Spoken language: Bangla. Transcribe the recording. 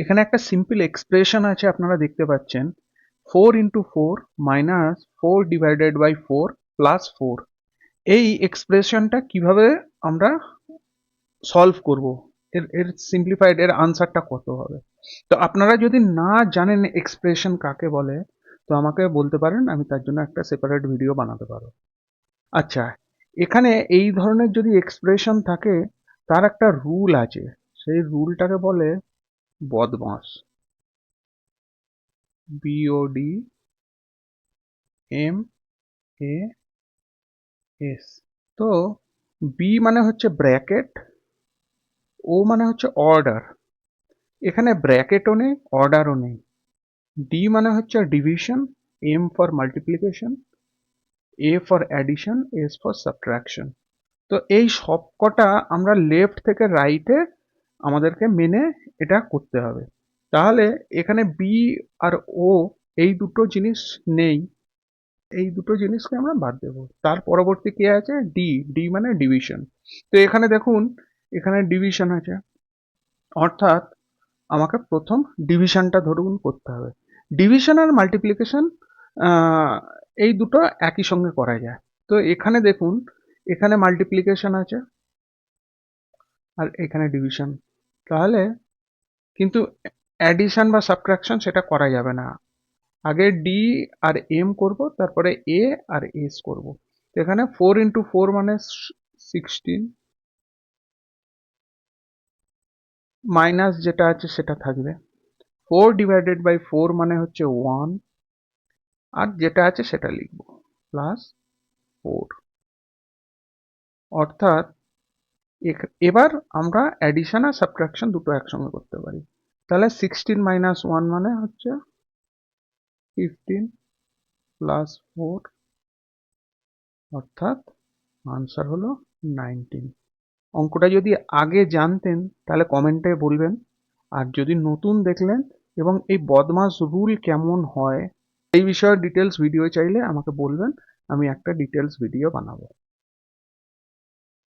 এখানে একটা সিম্পল এক্সপ্রেশন আছে, আপনারা দেখতে পাচ্ছেন 4 × 4 মাইনাস 4/4 প্লাস 4। এই এক্সপ্রেশনটা কিভাবে আমরা সলভ করব, এর সিম্পলিফাইড এর আনসারটা কত হবে। তো আপনারা যদি না জানেন এক্সপ্রেশন কাকে বলে, তো আমাকে বলতে পারেন, আমি তার জন্য একটা সেপারেট ভিডিও বানাতে পারবো। আচ্ছা, এখানে এই ধরনের যদি এক্সপ্রেশন থাকে, তার একটা রুল আছে, সেই রুলটাকে বলে বদমাস, BODMAS। তো বি মানে হচ্ছে ব্র্যাকেট, ও মানে হচ্ছে অর্ডার, এখানে ব্র্যাকেটও নেই অর্ডারও নেই। ডি মানে হচ্ছে division, M for multiplication, A for addition, S for subtraction. তো এই সবকটা আমরা লেফট থেকে রাইটে আমাদেরকে মেনে এটা করতে হবে। তাহলে এখানে বি আর ও এই দুটো জিনিস নেই, এই দুটো জিনিসকে আমরা বাদ দেব। তার পরবর্তী কি আছে, ডি, ডি মানে ডিভিশন। তো এখানে দেখুন, এখানে ডিভিশন আছে, অর্থাৎ আমাকে প্রথম ডিভিশনটা ধরুন করতে হবে। ডিভিশন আর মাল্টিপ্লিকেশন এই দুটো একই সঙ্গে করা যায়। তো এখানে দেখুন, এখানে মাল্টিপ্লিকেশন আছে আর এখানে ডিভিশন, তাহলে কিন্তু অ্যাডিশন বা সাবট্রাকশন সেটা করা যাবে না। আগে ডি আর এম করব, তারপরে এ আর এস করব। তো এখানে 4 × 4 মানে 16, মাইনাস যেটা আছে সেটা থাকবে। 4/4 মানে হচ্ছে 1, আর যেটা আছে সেটা লিখব, প্লাস 4। অর্থাৎ এবার আমরা অ্যাডিশন আর সাবট্রাকশন দুটো একসঙ্গে করতে পারি। তাহলে 16 - 1 মানে হচ্ছে 15 প্লাস 4, অর্থাৎ আনসার হলো 19। অঙ্কটা যদি আগে জানতেন তাহলে কমেন্টে বলবেন, আর যদি নতুন দেখলেন এবং এই বদমাস রুল কেমন হয় এই বিষয়ে ডিটেলস ভিডিও চাইলে আমাকে বলবেন, আমি একটা ডিটেলস ভিডিও বানাবো।